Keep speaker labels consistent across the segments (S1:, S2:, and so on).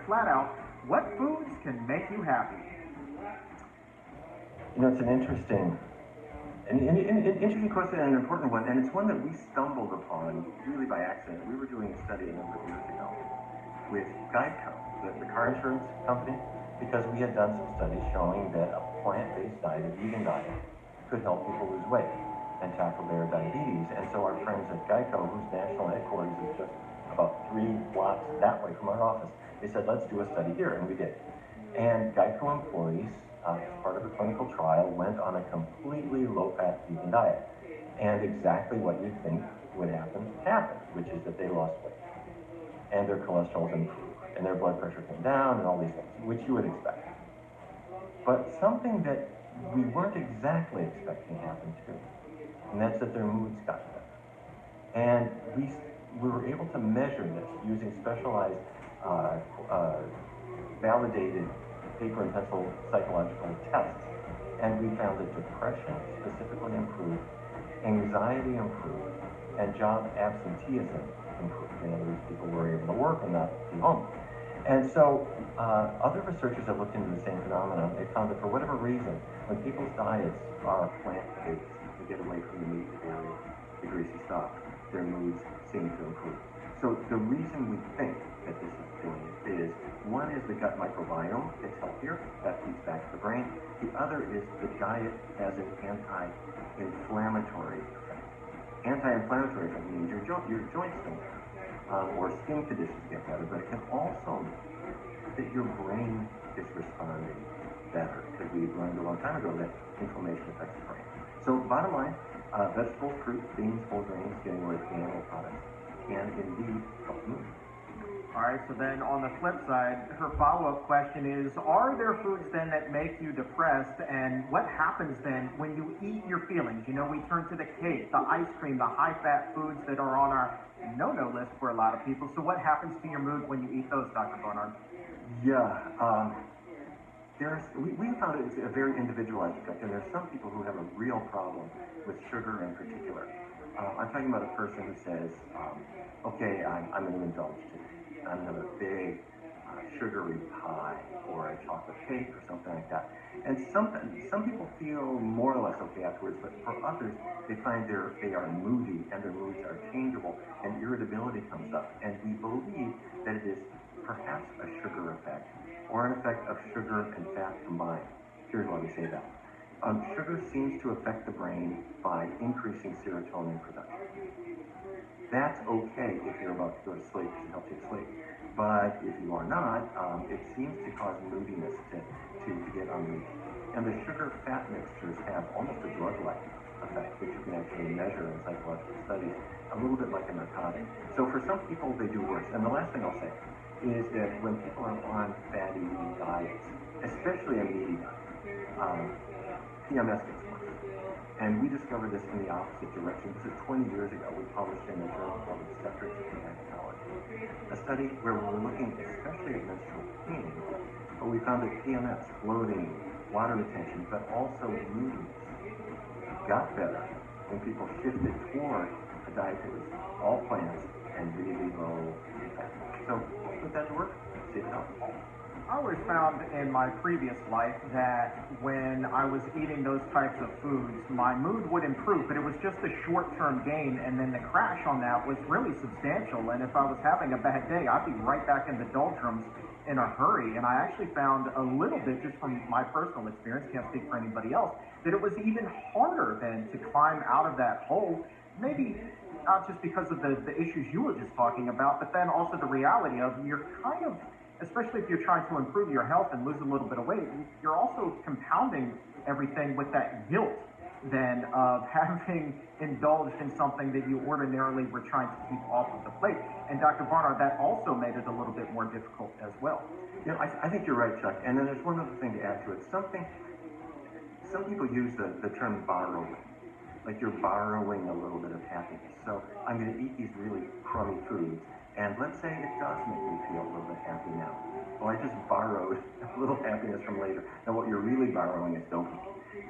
S1: flat out, what foods can make you happy?
S2: It's an interesting question and an important one, and it's one that we stumbled upon really by accident. We were doing a study a number of years ago with Geico, the car insurance company, because we had done some studies showing that a plant-based diet, a vegan diet, could help people lose weight and tackle their diabetes. And so our friends at Geico, whose national headquarters is just about 3 blocks that way from our office, they said, let's do a study here, and we did. And Geico employees, as part of a clinical trial, went on a completely low-fat vegan diet. And exactly what you'd think would happen happened, which is that they lost weight. And their cholesterol improved, and their blood pressure came down, and all these things, which you would expect. But something that we weren't exactly expecting happened too, and that's that their moods got better. And we were able to measure this using specialized, validated paper and pencil psychological tests, and we found that depression specifically improved, anxiety improved, and job absenteeism improved. In other words, people were able to work and not be home. And so other researchers have looked into the same phenomenon. They found that for whatever reason, when people's diets are plant-based, they get away from the meat, the dairy, the greasy stuff, their moods seem to improve. So the reason we think that this is doing it is, one is the gut microbiome gets healthier, that feeds back to the brain. The other is the diet has an anti-inflammatory effect. Anti-inflammatory effect means your joints don't hurt, or skin conditions get better, but it can also mean that your brain is responding better, because we learned a long time ago that inflammation affects the brain. So bottom line, vegetables, fruit, beans, whole grains, getting away from animal products can indeed help the mood.
S1: All right, so then on the flip side, her follow-up question is, are there foods then that make you depressed, and what happens then when you eat your feelings? We turn to the cake, the ice cream, the high-fat foods that are on our no-no list for a lot of people. So what happens to your mood when you eat those, Dr. Barnard?
S2: Yeah, we found it's a very individualized effect, and there's some people who have a real problem with sugar in particular. I'm talking about a person who says, okay, I'm going to indulge today. I'm going to have a big sugary pie or a chocolate cake or something like that. And some people feel more or less okay afterwards, but for others, they find they are moody and their moods are changeable and irritability comes up. And we believe that it is perhaps a sugar effect or an effect of sugar and fat combined. Here's why we say that. Sugar seems to affect the brain by increasing serotonin production. That's okay if you're about to go to sleep, because it helps you sleep. But if you are not, it seems to cause moodiness to get unleashed. And the sugar-fat mixtures have almost a drug-like effect, which you can actually measure in psychological studies, a little bit like a narcotic. So for some people, they do worse. And the last thing I'll say is that when people are on fatty diets, especially a meaty diet, PMS gets worse. And we discovered this in the opposite direction. This is 20 years ago. We published in a journal called Obstetrics and Gynecology, a study where we were looking especially at menstrual pain, but we found that PMS, bloating, water retention, but also moodiness got better when people shifted toward a diet that was all plants and really low in fat. So put that to work, see if it helps.
S1: I always found in my previous life that when I was eating those types of foods, my mood would improve, but it was just a short-term gain, and then the crash on that was really substantial. And if I was having a bad day, I'd be right back in the doldrums in a hurry. And I actually found a little bit, just from my personal experience, can't speak for anybody else, that it was even harder then to climb out of that hole. Maybe not just because of the issues you were just talking about, but then also the reality of you're kind of, especially if you're trying to improve your health and lose a little bit of weight, you're also compounding everything with that guilt then of having indulged in something that you ordinarily were trying to keep off of the plate. And Dr. Barnard, that also made it a little bit more difficult as well.
S2: I think you're right, Chuck. And then there's one other thing to add to it. Some people use the term borrowing, like you're borrowing a little bit of happiness. So I'm going to eat these really crummy foods, and let's say it does make me feel a little bit happy now. Well, I just borrowed a little happiness from later. Now what you're really borrowing is dopamine.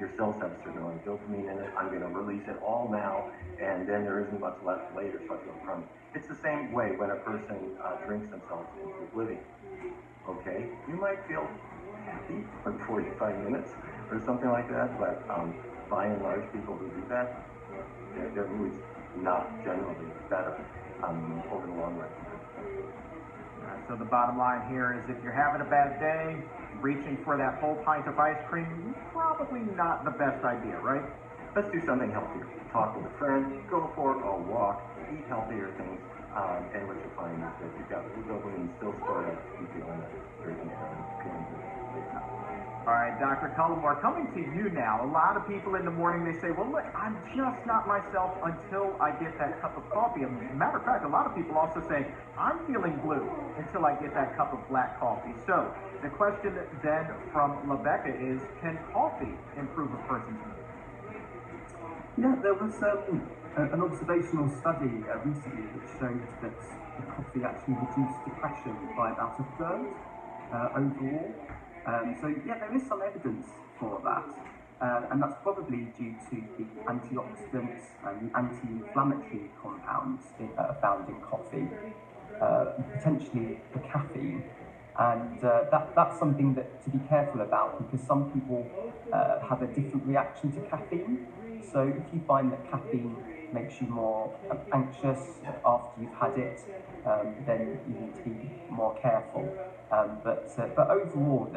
S2: Your cells have a certain amount of dopamine in it. I'm going to release it all now, and then there isn't much left later, so I feel crummy. It's the same way when a person drinks themselves into oblivion. you might feel happy for 45 minutes or something like that, but by and large, people who do that, their mood's not generally better over the long run.
S1: So the bottom line here is if you're having a bad day, reaching for that whole pint of ice cream, probably not the best idea, right?
S2: Let's do something healthier. Talk with a friend, go for a walk, eat healthier things, and what you'll find is that you've got the dopamine still stored up to keep you on a very good feeling good.
S1: All right, Dr. Cullimore, coming to you now. A lot of people in the morning, they say, well, look, I'm just not myself until I get that cup of coffee. As a matter of fact, a lot of people also say, I'm feeling blue until I get that cup of black coffee. So the question then from Rebecca is, can coffee improve a person's mood?
S3: Yeah, there was an observational study recently that showed that the coffee actually reduced depression by about a third overall. So yeah, there is some evidence for that, and that's probably due to the antioxidants and anti-inflammatory compounds that are found in coffee, potentially the caffeine. And that's something to be careful about, because some people have a different reaction to caffeine. So if you find that caffeine makes you more anxious after you've had it, then you need to be more careful. But overall,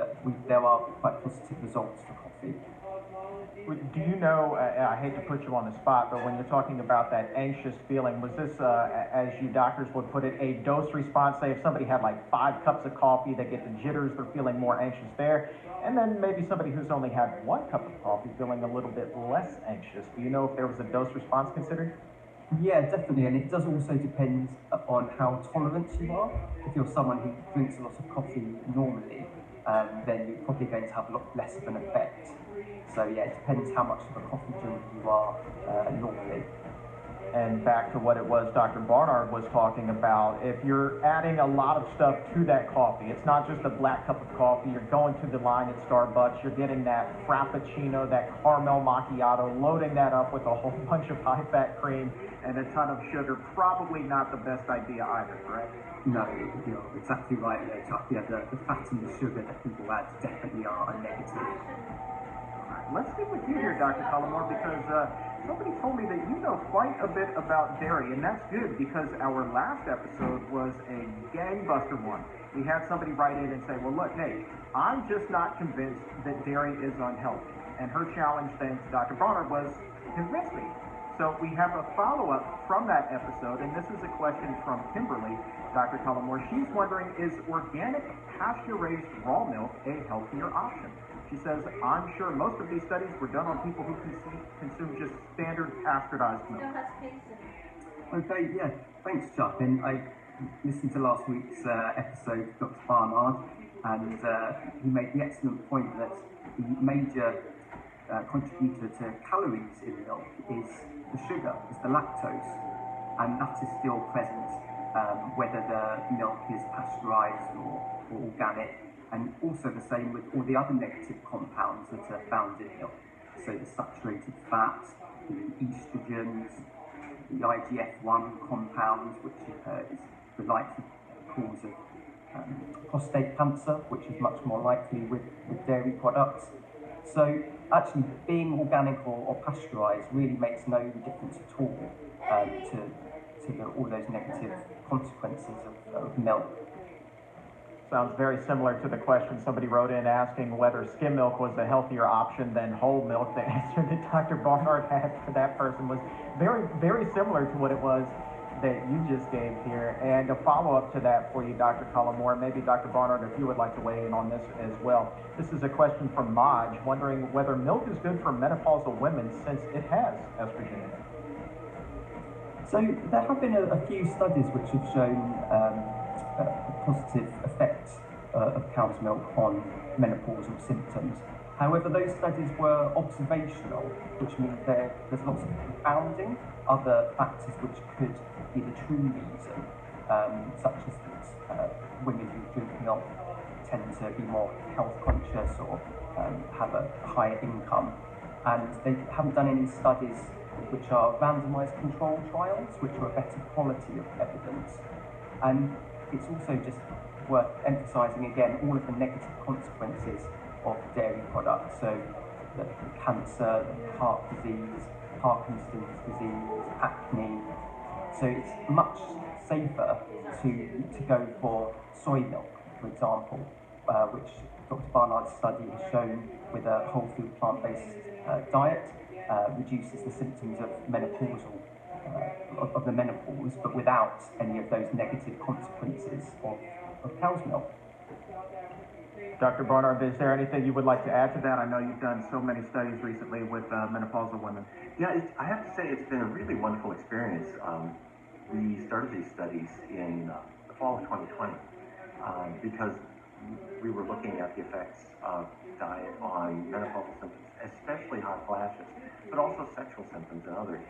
S3: there are quite positive results for coffee.
S1: Do you know, I hate to put you on the spot, but when you're talking about that anxious feeling, was this, as you doctors would put it, a dose response? Say if somebody had like 5 cups of coffee, they get the jitters, they're feeling more anxious there. And then maybe somebody who's only had 1 cup of coffee feeling a little bit less anxious. Do you know if there was a dose response considered?
S3: Yeah, definitely, and it does also depend on how tolerant you are. If you're someone who drinks a lot of coffee normally, then you're probably going to have a lot less of an effect. So yeah, it depends how much of a coffee drinker you are normally.
S1: And back to what it was Dr. Barnard was talking about, if you're adding a lot of stuff to that coffee, it's not just a black cup of coffee, you're going to the line at Starbucks, you're getting that frappuccino, that caramel macchiato, loading that up with a whole bunch of high-fat cream and a ton of sugar, probably not the best idea either, correct?
S3: No, you're exactly right there, Chuck. Yeah, the fat and the sugar that people add definitely are a negative.
S1: Let's stick with you here, Dr. Cullimore, because somebody told me that you know quite a bit about dairy, and that's good because our last episode was a gangbuster one. We had somebody write in and say, well, look, Nate, I'm just not convinced that dairy is unhealthy. And her challenge then to Dr. Barnard was, convince me. So we have a follow-up from that episode, and this is a question from Kimberly, Dr. Cullimore. She's wondering, is organic pasture-raised raw milk a healthier option? She says, I'm sure most of these studies were done on people who consume just standard pasteurized milk.
S3: Okay, yeah, thanks, Chuck. And I listened to last week's episode with Dr. Barnard, and he made the excellent point that the major contributor to calories in milk is the sugar, is the lactose, and that is still present whether the milk is pasteurized or organic. And also the same with all the other negative compounds that are found in milk. So the saturated fats, the estrogens, the IGF-1 compounds, which is the likely cause of prostate cancer, which is much more likely with dairy products. So actually being organic or pasteurized really makes no difference at all to all those negative consequences of milk.
S1: Sounds very similar to the question somebody wrote in asking whether skim milk was a healthier option than whole milk. The answer that Dr. Barnard had for that person was very, very similar to what it was that you just gave here. And a follow-up to that for you, Dr. Cullimore, maybe Dr. Barnard, if you would like to weigh in on this as well. This is a question from Maj, wondering whether milk is good for menopausal women since it has estrogen in it.
S3: So there have been a few studies which have shown a positive effect of cow's milk on menopausal symptoms. However, those studies were observational, which means there's lots of confounding other factors which could be the true reason, such as that women who drink milk tend to be more health conscious or have a higher income. And they haven't done any studies which are randomized control trials, which are a better quality of evidence. And it's also just worth emphasising again all of the negative consequences of dairy products. So the cancer, the heart disease, Parkinson's disease, acne. So it's much safer to go for soy milk, for example, which Dr. Barnard's study has shown with a whole food plant-based diet reduces the symptoms of menopausal of the menopause, but without any of those negative consequences of cow's milk.
S1: Dr. Barnard, is there anything you would like to add to that? I know you've done so many studies recently with menopausal women.
S2: Yeah, I have to say it's been a really wonderful experience. We started these studies in the fall of 2020 because we were looking at the effects of diet on menopausal symptoms, especially hot flashes, but also sexual symptoms and others.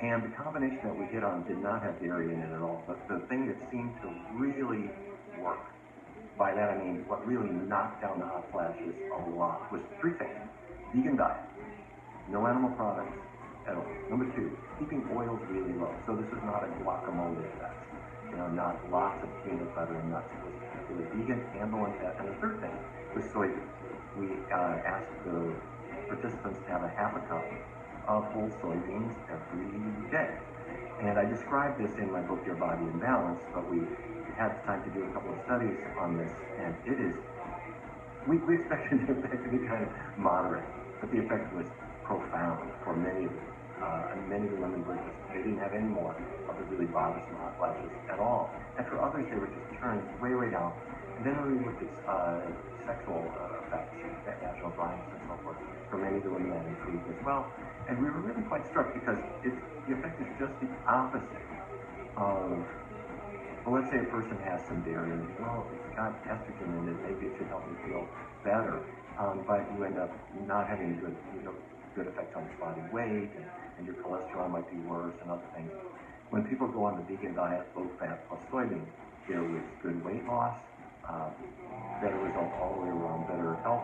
S2: And the combination that we hit on did not have dairy in it at all. But the thing that seemed to really work, by that I mean what really knocked down the hot flashes a lot, was three things. Vegan diet, no animal products at all. Number two, keeping oils really low. So this is not a guacamole effect. Not lots of peanut butter and nuts. It was vegan and low in fat. And the third thing was soybeans. We asked the participants to have a half a cup of whole soybeans every day. And I described this in my book, Your Body in Balance, but we had time to do a couple of studies on this, and it is, we expected the effect to be kind of moderate, but the effect was profound for many of them. And many of the women were just, they didn't have any more of the really bothersome hot flashes at all. And for others, they were just turned way, way down. And then when we looked at sexual effects, vaginal dryness and so forth, for many of the women that improved as well. And we were really quite struck because the effect is just the opposite of, well, let's say a person has some dairy and well, it's got estrogen in it, maybe it should help me feel better. But you end up not having good effects on your body weight, and your cholesterol might be worse and other things. When people go on the vegan diet, low fat plus soybeans, there was good weight loss, better results all the way around, better health.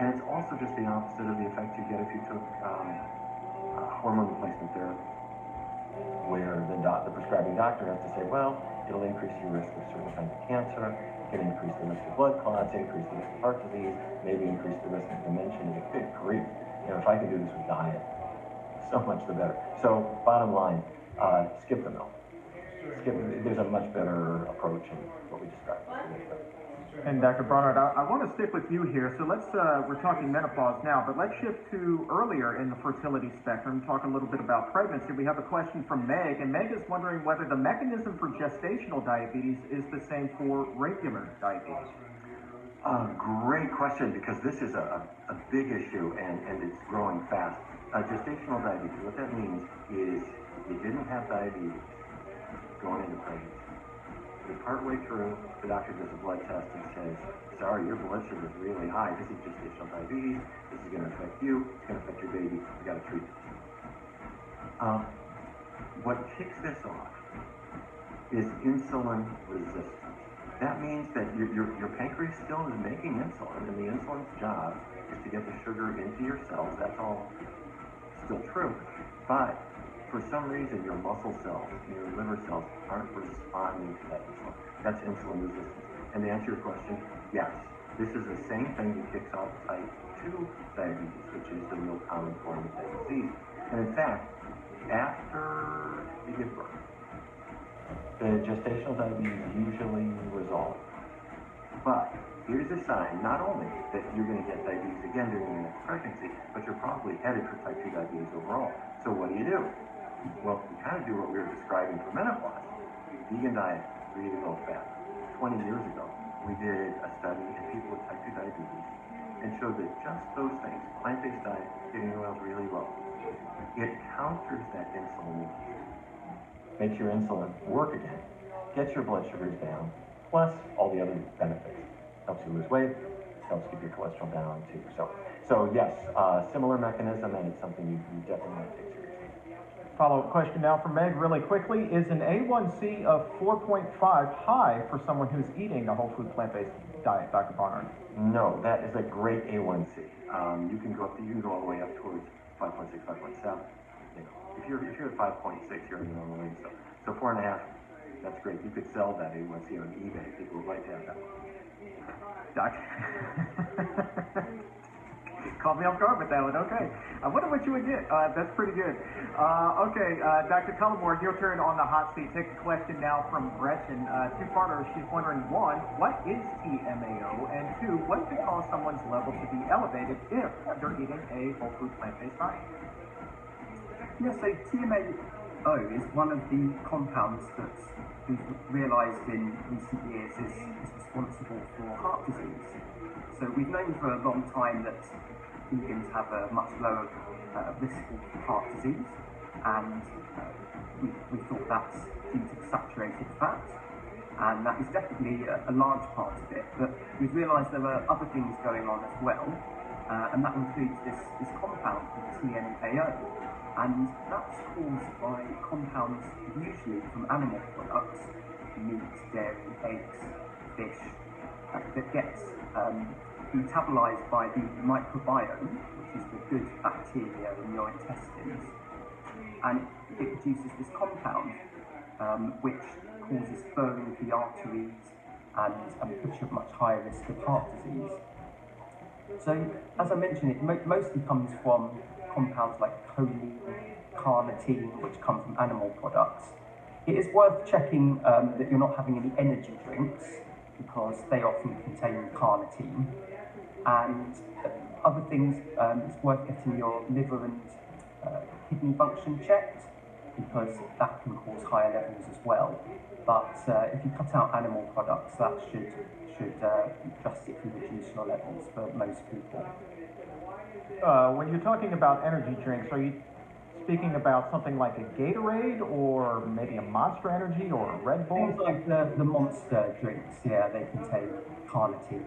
S2: And it's also just the opposite of the effect you get if you took hormone replacement therapy, where the prescribing doctor has to say, well, it'll increase your risk of certain kinds of cancer, it can increase the risk of blood clots, increase the risk of heart disease, maybe increase the risk of dementia. And good grief, if I can do this with diet, so much the better. So bottom line, skip the milk. There's a much better approach in what we described.
S1: And Dr. Barnard, I want to stick with you here. So we're talking menopause now, but let's shift to earlier in the fertility spectrum, talk a little bit about pregnancy. We have a question from Meg, and Meg is wondering whether the mechanism for gestational diabetes is the same for regular diabetes.
S2: Great question, because this is a big issue and it's growing fast. Gestational diabetes, what that means is you didn't have diabetes going into pregnancy. But partway through, the doctor does a blood test and says, sorry, your blood sugar is really high. This is gestational diabetes. This is going to affect you. It's going to affect your baby. We got to treat this. What kicks this off is insulin resistance. That means that your pancreas still is making insulin, and the insulin's job is to get the sugar into your cells. That's all still true. But for some reason, your muscle cells and your liver cells aren't responding to that insulin. That's insulin resistance. And to answer your question, yes, this is the same thing that kicks off type 2 diabetes, which is the real common form of that disease. And in fact, after you give birth, the gestational diabetes usually resolves. But here's a sign, not only that you're going to get diabetes again during your next pregnancy, but you're probably headed for type 2 diabetes overall. So what do you do? Well, we kind of do what we were describing for menopause. Vegan diet, really low fat. 20 years ago, we did a study in people with type 2 diabetes and showed that just those things, plant-based diet, getting your oils really low, it counters that insulin need. Makes your insulin work again, gets your blood sugars down, plus all the other benefits. Helps you lose weight, helps keep your cholesterol down too. So yes, similar mechanism, and it's something you definitely want to take seriously.
S1: Follow-up question now from Meg really quickly. Is an A1C of 4.5 high for someone who's eating a whole food plant-based diet, Dr. Barnard?
S2: No, that is a great A1C. You can go all the way up towards 5.6, 5.7. If you're at 5.6, you're in the normal range. So 4.5, That's great. You could sell that A1C on eBay. People would like to have that.
S1: Doc. Caught me off guard with that one. Okay. I wonder what you would get. That's pretty good. Okay, Dr. Cullimore, your turn on the hot seat. Take a question now from Gretchen. Two-parter. She's wondering, one, what is TMAO? And two, what could cause someone's level to be elevated if they're eating a whole food plant-based diet?
S3: Yeah, so TMAO is one of the compounds that's we've realised in recent years is responsible for heart disease. So we've known for a long time that vegans have a much lower risk of heart disease, and we thought that's due to saturated fat, and that is definitely a large part of it. But we've realised there are other things going on as well, and that includes this compound called TMAO, and that's caused by compounds usually from animal products, meat, dairy, eggs, fish, that gets metabolized by the microbiome, which is the good bacteria in your intestines, and it produces this compound which causes furring of the arteries and puts you at much higher risk of heart disease. So, as I mentioned, it mostly comes from compounds like choline, carnitine, which come from animal products. It is worth checking that you're not having any energy drinks, because they often contain carnitine. And other things, it's worth getting your liver and kidney function checked, because that can cause higher levels as well. But if you cut out animal products, that should drastically reduce your levels for most people.
S1: When you're talking about energy drinks, are you speaking about something like a Gatorade, or maybe a Monster Energy, or a Red Bull?
S3: Things like the Monster drinks, yeah, they contain carnitine,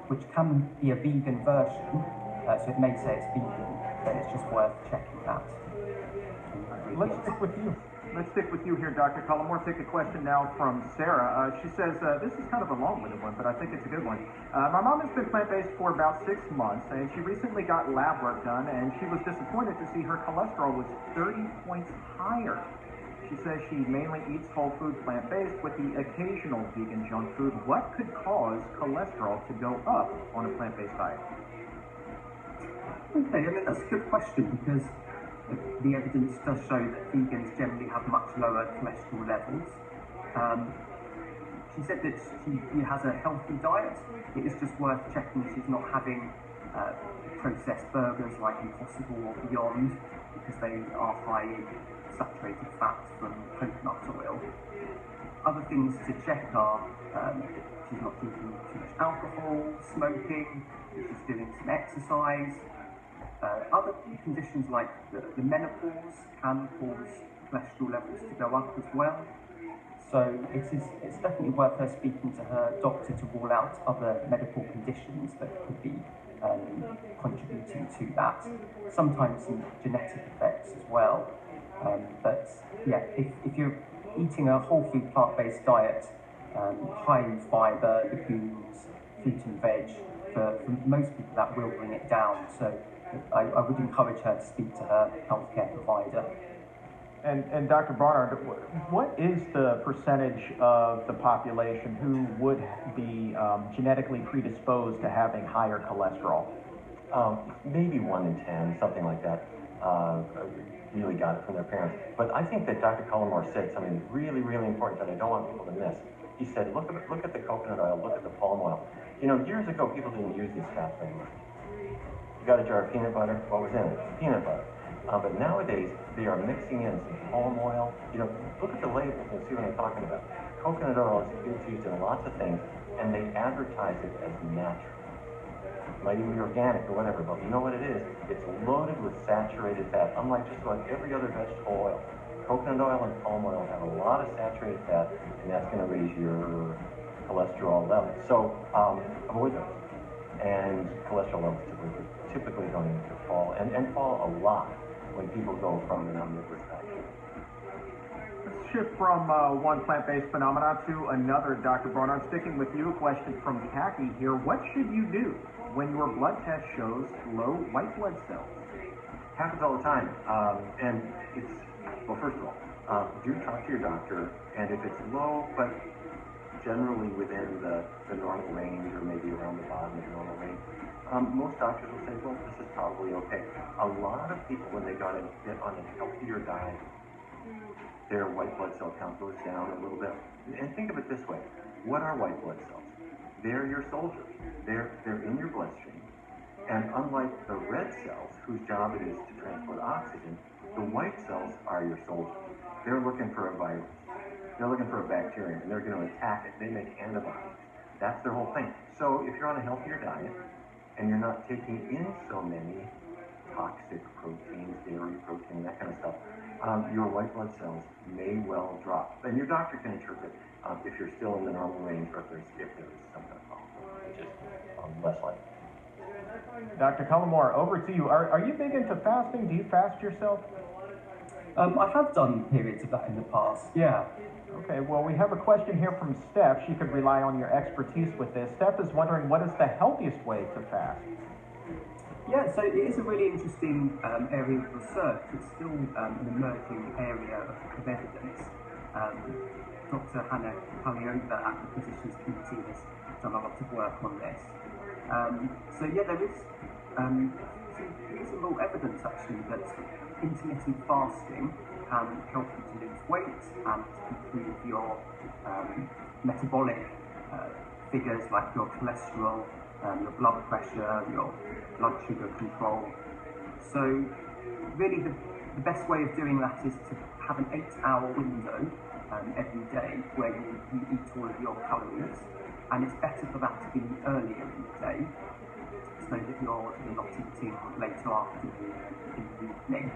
S3: which can be a vegan version, so it may say it's vegan, but it's just worth checking that.
S1: Let's stick with you. Let's stick with you here, Dr. Cullimore. Take a question now from Sarah. She says, this is kind of a long-winded one, but I think it's a good one. My mom has been plant-based for about 6 months, and she recently got lab work done, and she was disappointed to see her cholesterol was 30 points higher. She says she mainly eats whole food plant-based with the occasional vegan junk food. What could cause cholesterol to go up on a plant-based diet?
S3: Okay, I mean, that's a good question, because the evidence does show that vegans generally have much lower cholesterol levels. She said that she has a healthy diet. It is just worth checking she's not having processed burgers like Impossible or Beyond, because they are high in saturated fats from coconut oil. Other things to check are she's not drinking too much alcohol, smoking, if she's doing some exercise. Other conditions like the menopause can cause cholesterol levels to go up as well. So it's definitely worth her speaking to her doctor to rule out other medical conditions that could be contributing to that. Sometimes some genetic effects as well. But yeah, if you're eating a whole food plant-based diet, high in fibre, legumes, fruit and veg, for most people that will bring it down. So I would encourage her to speak to her healthcare provider.
S1: And Dr. Barnard, what is the percentage of the population who would be genetically predisposed to having higher cholesterol?
S2: Maybe 1 in 10, something like that. Really got it from their parents. But I think that Dr. Cullimore said something really, really important that I don't want people to miss. He said, look at the coconut oil, look at the palm oil. You know, years ago, people didn't use these fats very much. You got a jar of peanut butter, what was in it? Peanut butter. But nowadays, they are mixing in some palm oil. You know, look at the labels and see what I'm talking about. Coconut oil is used in lots of things, and they advertise it as natural. It might even be organic or whatever, but you know what it is? It's loaded with saturated fat, unlike just about every other vegetable oil. Coconut oil and palm oil have a lot of saturated fat, and that's going to raise your cholesterol levels. So avoid those. And cholesterol levels typically don't even fall, and fall a lot when people go from an omnivorous diet.
S1: Let's shift from one plant-based phenomenon to another, Dr. Barnard. Sticking with you, a question from Khaki here. What should you do when your blood test shows low white blood cells?
S2: Happens all the time, and it's, well, first of all, do talk to your doctor, and if it's low, but generally within the normal range or maybe around the bottom of the normal range, most doctors will say, well, this is probably okay. A lot of people, when they get on a healthier diet, their white blood cell count goes down a little bit. And think of it this way. What are white blood cells? They're your soldiers. They're in your bloodstream. And unlike the red cells, whose job it is to transport oxygen, the white cells are your soldiers. They're looking for a virus. They're looking for a bacterium, and they're going to attack it. They make antibodies. That's their whole thing. So if you're on a healthier diet, and you're not taking in so many toxic proteins, dairy protein, that kind of stuff, your white blood cells may well drop. And your doctor can interpret if you're still in the normal range or if there's some kind of problem, which is less likely.
S1: Dr. Cullimore, over to you. Are you big into fasting? Do you fast yourself?
S3: I have done periods of that in the past, yeah.
S1: Okay, well, we have a question here from Steph. She could rely on your expertise with this. Steph is wondering, what is the healthiest way to fast?
S3: Yeah, so it is a really interesting area of research. It's still an emerging area of evidence. Dr. Hannah Kalioba at the Physicians Committee has done a lot of work on this. So yeah, there is reasonable evidence actually that intermittent fasting can help you to lose weight and improve your metabolic figures like your cholesterol, your blood pressure, your blood sugar control. So really the best way of doing that is to have an 8-hour window every day where you eat all of your calories, and it's better for that to be earlier in the day so that you're not eating later afternoon in the evening.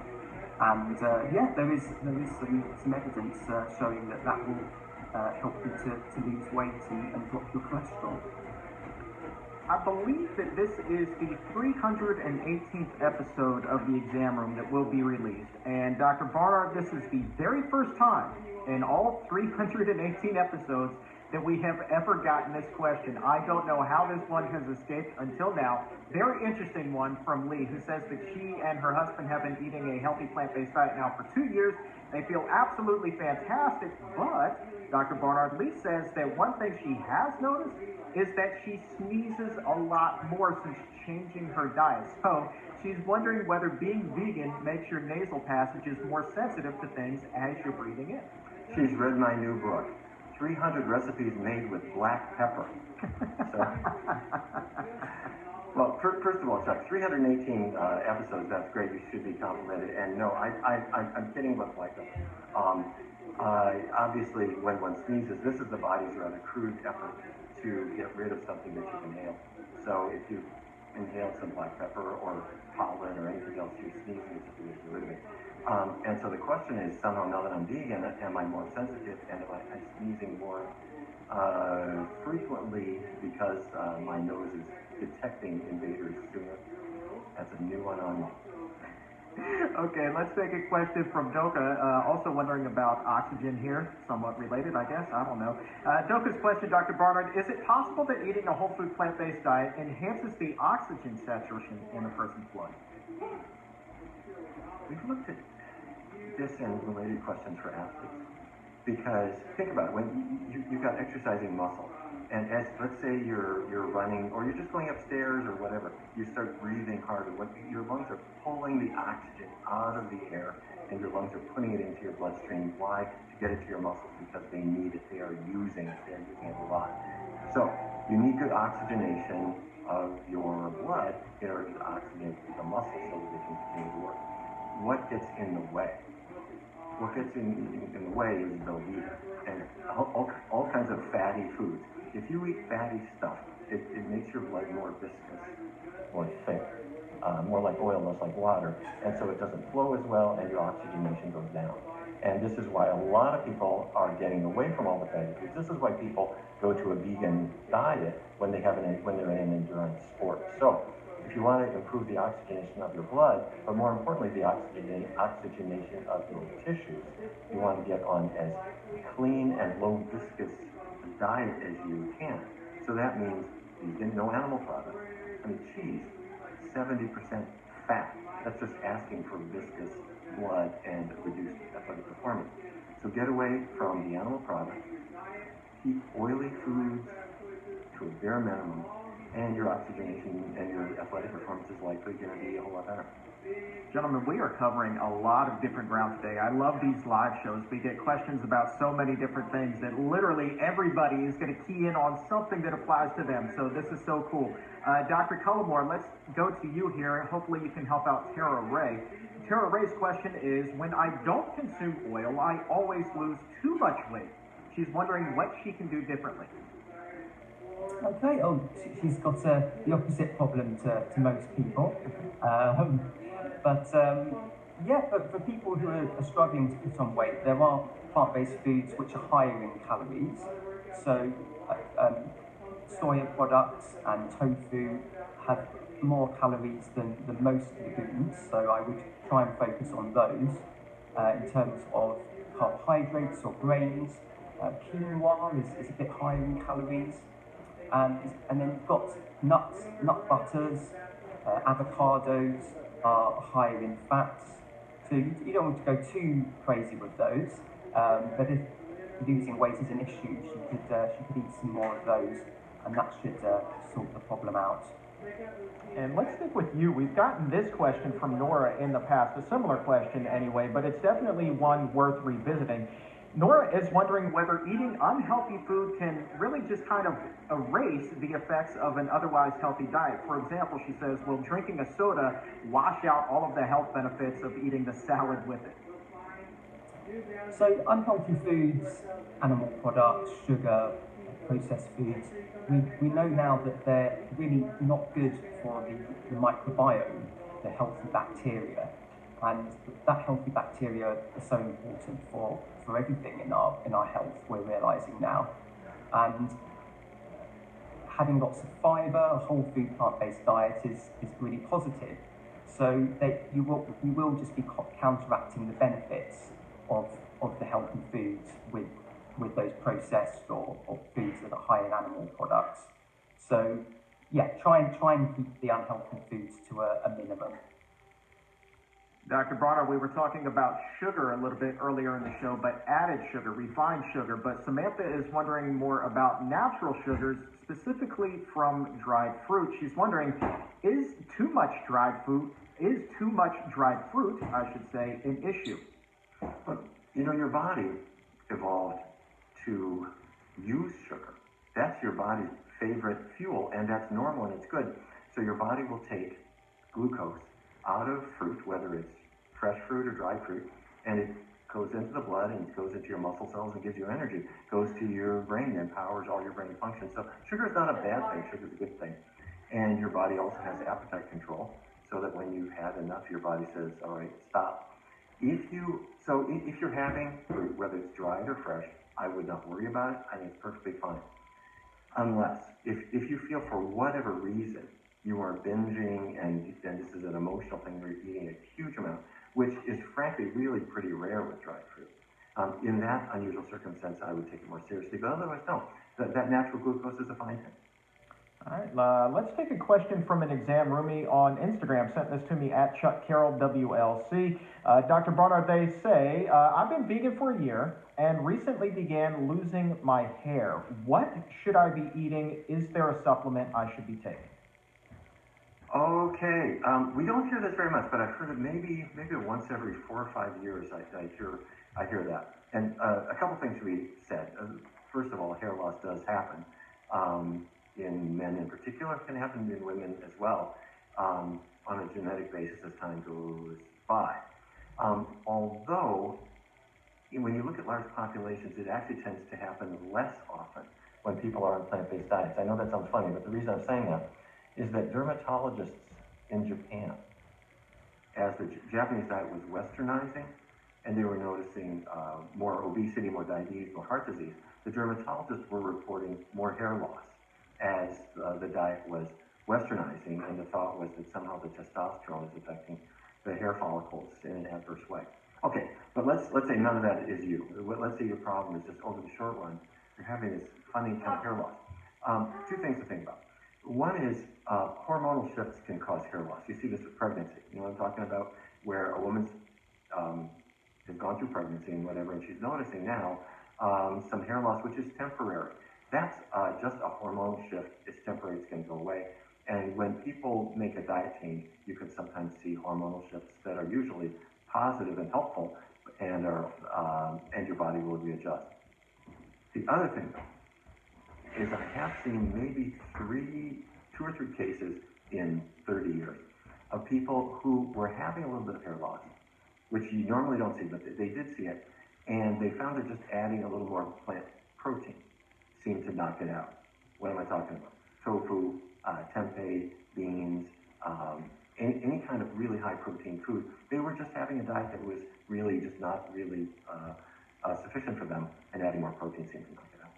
S3: And yeah, there is some evidence showing that will help you to lose weight and drop your cholesterol.
S1: I believe that this is the 318th episode of the Exam Room that will be released. And Dr. Barnard, this is the very first time in all 318 episodes that we have ever gotten this question. I don't know how this one has escaped until now. Very interesting one from Lee, who says that she and her husband have been eating a healthy plant-based diet now for 2 years. They feel absolutely fantastic, but Dr. Barnard, Lee says that one thing she has noticed is that she sneezes a lot more since changing her diet. So she's wondering whether being vegan makes your nasal passages more sensitive to things as you're breathing in.
S2: She's read my new book, 300 Recipes Made with Black Pepper. So, well, first of all, Chuck, 318 episodes, that's great. You should be complimented. And no, I'm kidding about black pepper. Obviously, when one sneezes, this is the body's rather crude effort to get rid of something that you inhale. So if you inhale some black pepper or pollen or anything else you sneeze, it's just to get rid of it. And so the question is, somehow now that I'm vegan, am I more sensitive, and am I sneezing more frequently because my nose is detecting invaders sooner? That's a new one on me.
S1: Okay, let's take a question from Doka, also wondering about oxygen here, somewhat related, I guess, I don't know. Doka's question, Dr. Barnard, is it possible that eating a whole food plant-based diet enhances the oxygen saturation in a person's blood?
S2: We've looked at this and related questions for athletes, because think about it, when you've got exercising muscle, and as let's say you're running or you're just going upstairs or whatever, you start breathing harder. Your lungs are pulling the oxygen out of the air, and your lungs are putting it into your bloodstream. Why? To get it to your muscles, because they need it. They are using it. They're using it a lot. So you need good oxygenation of your blood in order to oxygenate the muscles so that they can continue to work. What gets in the way? What gets in the way is Velveeta and all kinds of fatty foods. If you eat fatty stuff, it makes your blood more viscous, more thick, more like oil, less like water, and so it doesn't flow as well, and your oxygenation goes down. And this is why a lot of people are getting away from all the fatty foods. This is why people go to a vegan diet when they're in an endurance sport. So if you want to improve the oxygenation of your blood, but more importantly, the oxygenation of your tissues, you want to get on as clean and low viscous diet as you can. So that means vegan, no animal products. I mean, cheese, 70% fat. That's just asking for viscous blood and reduced athletic performance. So get away from the animal product, keep oily foods to a bare minimum, and your oxygenation and your athletic performance is likely going to be a whole lot better.
S1: Gentlemen, we are covering a lot of different ground today. I love these live shows. We get questions about so many different things that literally everybody is going to key in on something that applies to them. So this is so cool. Dr. Cullimore, let's go to you here. Hopefully you can help out Tara Ray. Tara Ray's question is, when I don't consume oil, I always lose too much weight. She's wondering what she can do differently.
S3: Okay, she's got the opposite problem to most people. Yeah, for people who are struggling to put on weight, there are plant-based foods which are higher in calories. So soya products and tofu have more calories than most legumes, so I would try and focus on those in terms of carbohydrates or grains. Quinoa is a bit higher in calories. And then you've got nuts, nut butters, avocados are higher in fats. So you don't want to go too crazy with those. But if losing weight is an issue, she could eat some more of those, and that should sort the problem out.
S1: And let's stick with you. We've gotten this question from Nora in the past, a similar question anyway, but it's definitely one worth revisiting. Nora is wondering whether eating unhealthy food can really just kind of erase the effects of an otherwise healthy diet. For example, she says, will drinking a soda wash out all of the health benefits of eating the salad with it?
S3: So unhealthy foods, animal products, sugar, processed foods, we know now that they're really not good for the microbiome, the healthy bacteria. And that healthy bacteria is so important for everything in our health, we're realising now. And having lots of fibre, a whole food plant-based diet is really positive. So you will just be counteracting the benefits of the healthy foods with those processed or foods that are high in animal products. So yeah, try and keep the unhealthy foods to a minimum.
S1: Dr. Bronner, we were talking about sugar a little bit earlier in the show, but added sugar, refined sugar. But Samantha is wondering more about natural sugars, specifically from dried fruit. She's wondering, is too much dried fruit, I should say, an issue?
S2: But, your body evolved to use sugar. That's your body's favorite fuel, and that's normal and it's good. So your body will take glucose out of fruit, whether it's fresh fruit or dried fruit, and it goes into the blood and goes into your muscle cells and gives you energy. Goes to your brain and powers all your brain functions. So sugar is not a bad thing, sugar is a good thing. And your body also has appetite control, so that when you've had enough, your body says, all right, stop. If you're having fruit, whether it's dried or fresh, I would not worry about it. I think it's perfectly fine. Unless, if you feel for whatever reason you are binging, and this is an emotional thing where you're eating a huge amount, which is frankly really pretty rare with dried fruit. In that unusual circumstance, I would take it more seriously, but otherwise, no. That natural glucose is a fine thing.
S1: All right, let's take a question from an exam roomie on Instagram. Sent this to me at Chuck Carroll WLC. Dr. Barnard, they say, I've been vegan for a year and recently began losing my hair. What should I be eating? Is there a supplement I should be taking?
S2: Okay, we don't hear this very much, but I've heard it maybe once every 4 or 5 years. I hear that. And a couple things to be said. First of all, hair loss does happen. In men in particular, it can happen in women as well, on a genetic basis as time goes by. Although, when you look at large populations, it actually tends to happen less often when people are on plant-based diets. I know that sounds funny, but the reason I'm saying that is that dermatologists in Japan, as the Japanese diet was westernizing, and they were noticing more obesity, more diabetes, more heart disease, the dermatologists were reporting more hair loss as the diet was westernizing, and the thought was that somehow the testosterone is affecting the hair follicles in an adverse way. Okay, but let's say none of that is you. Let's say your problem is just over the short run, you're having this funny kind of hair loss. Two things to think about. One is hormonal shifts can cause hair loss. You see this with pregnancy. You know what I'm talking about? Where a woman's has gone through pregnancy and whatever, and she's noticing now some hair loss, which is temporary. That's just a hormonal shift. It's temporary. It's going to go away. And when people make a diet change, you can sometimes see hormonal shifts that are usually positive and helpful, and your body will readjust. The other thing, though, is I have seen maybe two or three cases in 30 years of people who were having a little bit of hair loss, which you normally don't see, but they did see it, and they found that just adding a little more plant protein seemed to knock it out. What am I talking about? Tofu, tempeh, beans, any kind of really high protein food. They were just having a diet that was really just not really sufficient for them, and adding more protein seemed to knock it out.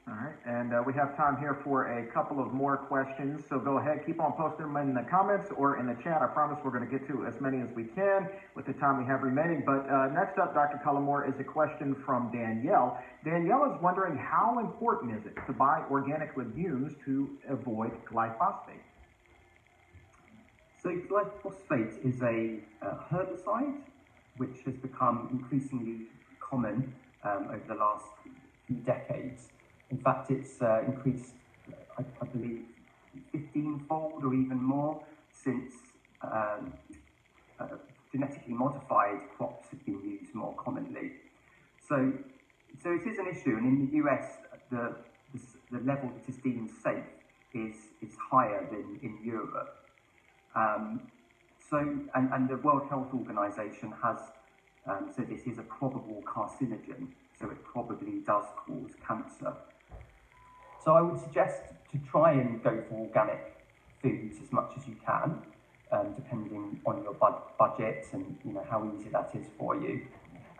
S1: All right, and we have time here for a couple of more questions, so go ahead, keep on posting them in the comments or in the chat. I promise we're going to get to as many as we can with the time we have remaining. But next up, Dr. Cullimore, is a question from Danielle. Danielle is wondering, how important is it to buy organic legumes to avoid glyphosate?
S3: So glyphosate is a herbicide which has become increasingly common over the last few decades. In fact, it's increased, I believe, 15-fold or even more since genetically modified crops have been used more commonly. So it is an issue, and in the US, the level that is deemed safe is higher than in Europe. And the World Health Organization has said this is a probable carcinogen, so it probably does cause cancer. So I would suggest to try and go for organic foods as much as you can, depending on your budget and how easy that is for you.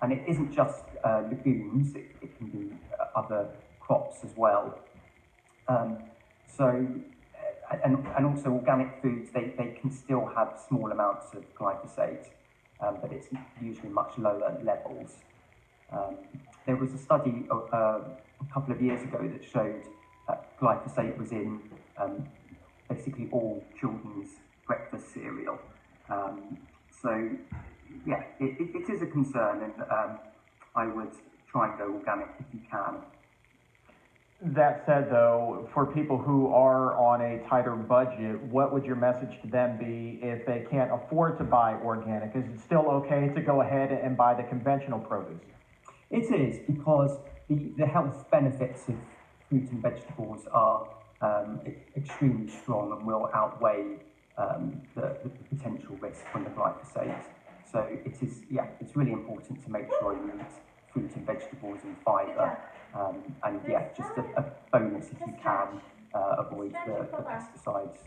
S3: And it isn't just legumes; it can be other crops as well. And also organic foods, they can still have small amounts of glyphosate, but it's usually much lower levels. There was a study a couple of years ago that showed that glyphosate was in basically all children's breakfast cereal. So yeah, it is a concern, and I would try and go organic if you can.
S1: That said, though, for people who are on a tighter budget, what would your message to them be if they can't afford to buy organic? Is it still okay to go ahead and buy the conventional produce?
S3: It is, because the health benefits of fruit and vegetables are extremely strong and will outweigh the potential risk from the glyphosate. So it is, it's really important to make sure you eat fruit and vegetables and fibre. And just a bonus if you can avoid the pesticides.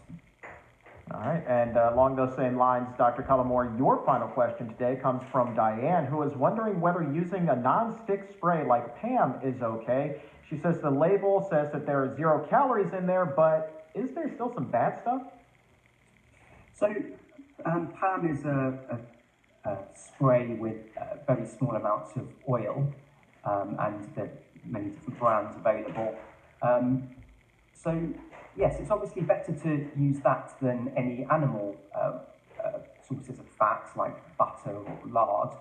S1: All right, and along those same lines, Dr. Cullimore, your final question today comes from Diane, who is wondering whether using a non-stick spray like PAM is okay. She says the label says that there are 0 calories in there, but is there still some bad stuff?
S3: So PAM is a spray with very small amounts of oil, and there are many different brands available. So yes, it's obviously better to use that than any animal sources of fats like butter or lard.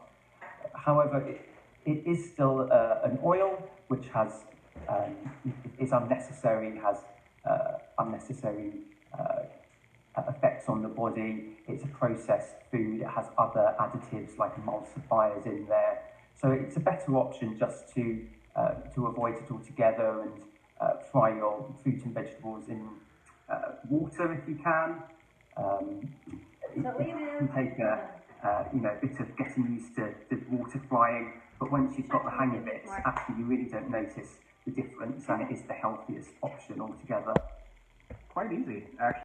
S3: However, it is still an oil which has is unnecessary, has unnecessary effects on the body. It's a processed food. It has other additives like emulsifiers in there. So it's a better option just to avoid it altogether and fry your fruit and vegetables in water if you can. It can take a bit of getting used to the water frying, but once you've got the hang of it, actually you really don't notice the difference, and it is the healthiest option altogether.
S1: Quite easy, actually.